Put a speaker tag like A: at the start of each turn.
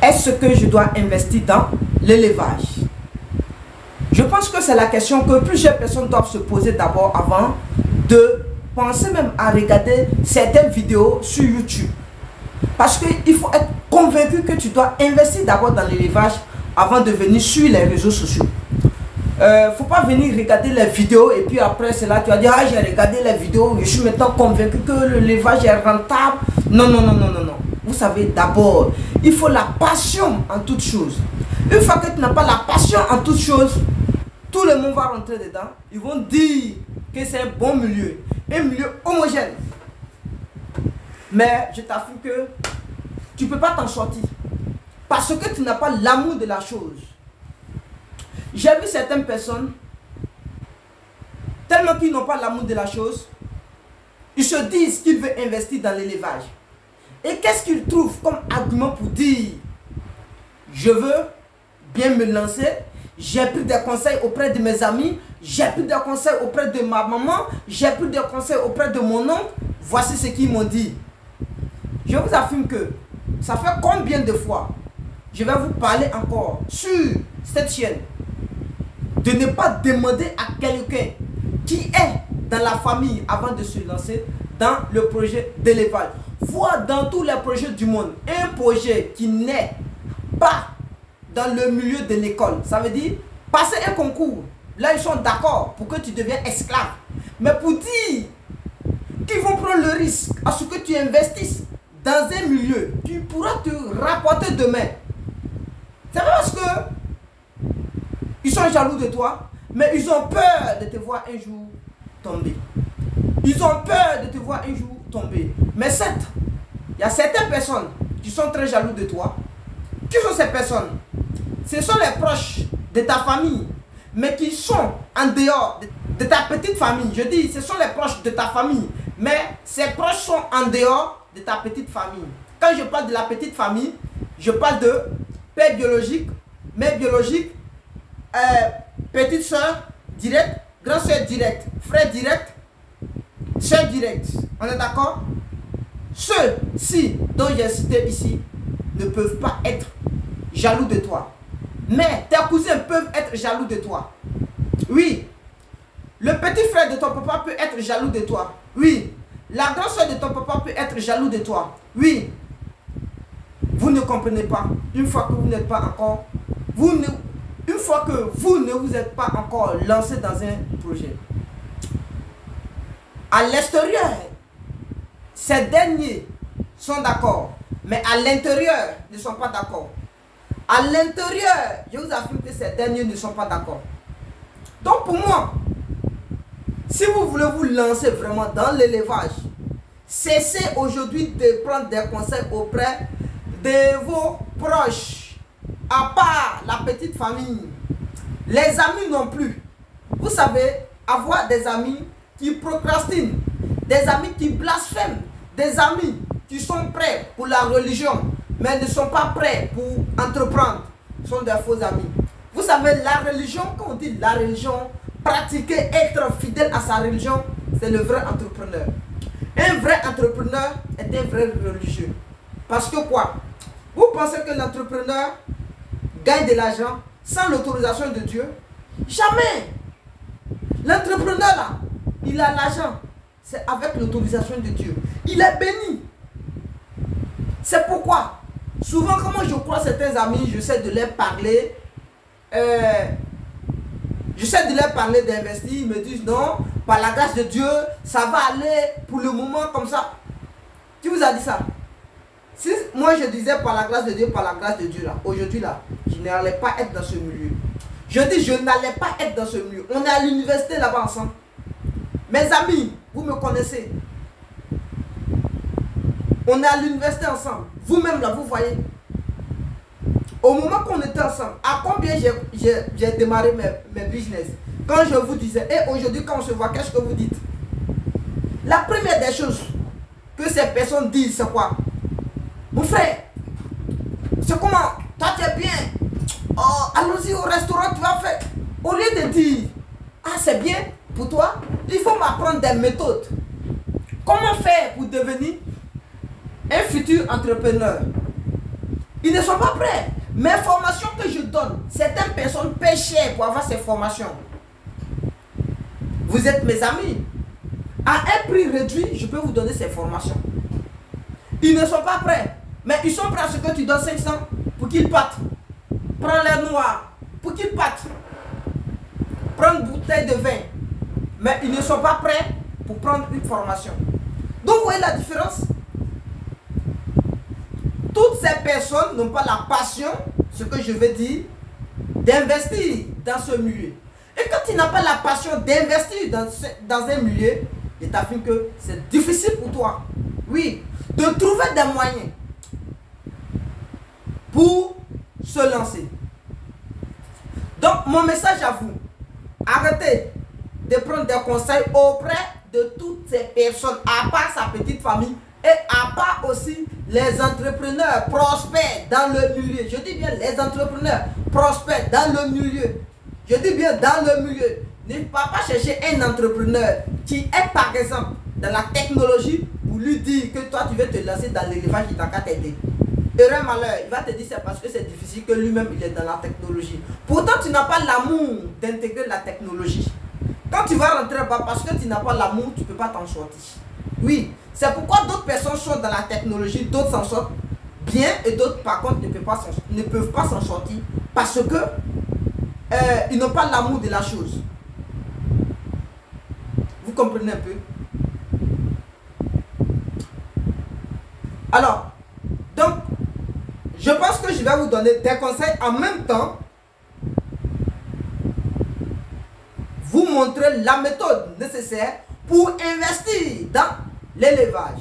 A: Est-ce que je dois investir dans l'élevage? Je pense que c'est la question que plusieurs personnes doivent se poser d'abord avant de penser même à regarder certaines vidéos sur YouTube. Parce qu'il faut être convaincu que tu dois investir d'abord dans l'élevage avant de venir sur les réseaux sociaux. Faut pas venir regarder les vidéos et puis après cela tu vas dire ah j'ai regardé les vidéos, je suis maintenant convaincu que l'élevage est rentable. Non, non, non, non, non, non. Vous savez, d'abord, il faut la passion en toute chose. Une fois que tu n'as pas la passion en toute chose, tout le monde va rentrer dedans. Ils vont dire que c'est un bon milieu, un milieu homogène. Mais je t'affirme que tu ne peux pas t'en sortir. Parce que tu n'as pas l'amour de la chose. J'ai vu certaines personnes, tellement qu'ils n'ont pas l'amour de la chose, ils se disent qu'ils veulent investir dans l'élevage. Et qu'est-ce qu'ils trouvent comme argument pour dire je veux bien me lancer, j'ai pris des conseils auprès de mes amis, j'ai pris des conseils auprès de ma maman, j'ai pris des conseils auprès de mon oncle, voici ce qu'ils m'ont dit. Je vous affirme que ça fait combien de fois je vais vous parler encore sur cette chaîne de ne pas demander à quelqu'un qui est dans la famille avant de se lancer dans le projet d'élevage. Voir dans tous les projets du monde un projet qui n'est pas dans le milieu de l'école. Ça veut dire passer un concours. Là, ils sont d'accord pour que tu deviennes esclave. Mais pour dire qu'ils vont prendre le risque à ce que tu investisses dans un milieu, tu pourras te rapporter demain. C'est parce que ils sont jaloux de toi, mais ils ont peur de te voir un jour tomber. Ils ont peur de te voir un jour tomber. Mais certes, il y a certaines personnes qui sont très jaloux de toi. Qui sont ces personnes? Ce sont les proches de ta famille, mais qui sont en dehors de ta petite famille. Je dis, ce sont les proches de ta famille, mais ces proches sont en dehors de ta petite famille. Quand je parle de la petite famille, je parle de père biologique, mère biologique, petite soeur directe, grand soeur directe, frère direct, soeur directe. On est d'accord? Ceux-ci dont j'ai cité ici ne peuvent pas être jaloux de toi. Mais tes cousins peuvent être jaloux de toi. Oui. Le petit frère de ton papa peut être jaloux de toi. Oui. La grande soeur de ton papa peut être jaloux de toi. Oui. Vous ne comprenez pas. Une fois que vous n'êtes pas encore... Une fois que vous ne vous êtes pas encore lancé dans un projet. À l'extérieur, ces derniers sont d'accord. Mais à l'intérieur, ils ne sont pas d'accord. À l'intérieur, je vous affirme que ces derniers ne sont pas d'accord. Donc pour moi, si vous voulez vous lancer vraiment dans l'élevage, cessez aujourd'hui de prendre des conseils auprès de vos proches, à part la petite famille. Les amis non plus. Vous savez, avoir des amis qui procrastinent, des amis qui blasphèment, des amis qui sont prêts pour la religion, mais ne sont pas prêts pour entreprendre, sont des faux amis. Vous savez, la religion, quand on dit la religion, pratiquer, être fidèle à sa religion, c'est le vrai entrepreneur. Un vrai entrepreneur est un vrai religieux. Parce que quoi? Vous pensez que l'entrepreneur gagne de l'argent sans l'autorisation de Dieu? Jamais! L'entrepreneur là, il a l'argent, c'est avec l'autorisation de Dieu. Il est béni. C'est pourquoi, souvent quand je crois certains amis, j'essaie de leur parler, d'investir, ils me disent non, par la grâce de Dieu, ça va aller pour le moment comme ça. Qui vous a dit ça? Si moi je disais par la grâce de Dieu, là, aujourd'hui là, je n'allais pas être dans ce milieu. Je dis je n'allais pas être dans ce milieu. On est à l'université là-bas ensemble. Mes amis, vous me connaissez. On est à l'université ensemble. Vous-même là, vous voyez. Au moment qu'on était ensemble, à combien j'ai démarré mes business? Quand je vous disais, et aujourd'hui quand on se voit, qu'est-ce que vous dites? La première des choses que ces personnes disent, c'est quoi? Mon frère, c'est comment? Toi tu es bien. Oh, allons-y au restaurant, tu vas faire. Au lieu de dire, ah c'est bien pour toi, il faut m'apprendre des méthodes. Comment faire pour devenir un futur entrepreneur? Ils ne sont pas prêts. Mes formations que je donne, certaines personnes paient cher pour avoir ces formations. Vous êtes mes amis. À un prix réduit, je peux vous donner ces formations. Ils ne sont pas prêts. Mais ils sont prêts à ce que tu donnes 500 pour qu'ils partent. Prends l'air noir pour qu'ils partent. Prends une bouteille de vin. Mais ils ne sont pas prêts pour prendre une formation. Donc vous voyez la différence? Toutes ces personnes n'ont pas la passion, ce que je veux dire, d'investir dans ce milieu. Et quand tu n'as pas la passion d'investir dans un milieu, je t'affirme que c'est difficile pour toi. Oui, de trouver des moyens pour se lancer. Donc, mon message à vous, arrêtez de prendre des conseils auprès de toutes ces personnes, à part sa petite famille et à part aussi les entrepreneurs prospères dans le milieu. Je dis bien les entrepreneurs prospères dans le milieu. Je dis bien dans le milieu. Ne va pas chercher un entrepreneur qui est par exemple dans la technologie pour lui dire que toi tu veux te lancer dans l'élevage, il t'a qu'à t'aider. Heureux malheur, il va te dire c'est parce que c'est difficile que lui-même il est dans la technologie. Pourtant tu n'as pas l'amour d'intégrer la technologie. Quand tu vas rentrer là-bas parce que tu n'as pas l'amour, tu ne peux pas t'en sortir. Oui, c'est pourquoi d'autres personnes sont dans la technologie, d'autres s'en sortent bien et d'autres par contre ne peuvent pas s'en sortir parce que ils n'ont pas l'amour de la chose. Vous comprenez un peu? Alors, donc, je pense que je vais vous donner des conseils en même temps. Vous montrer la méthode nécessaire pour investir dans l'élevage.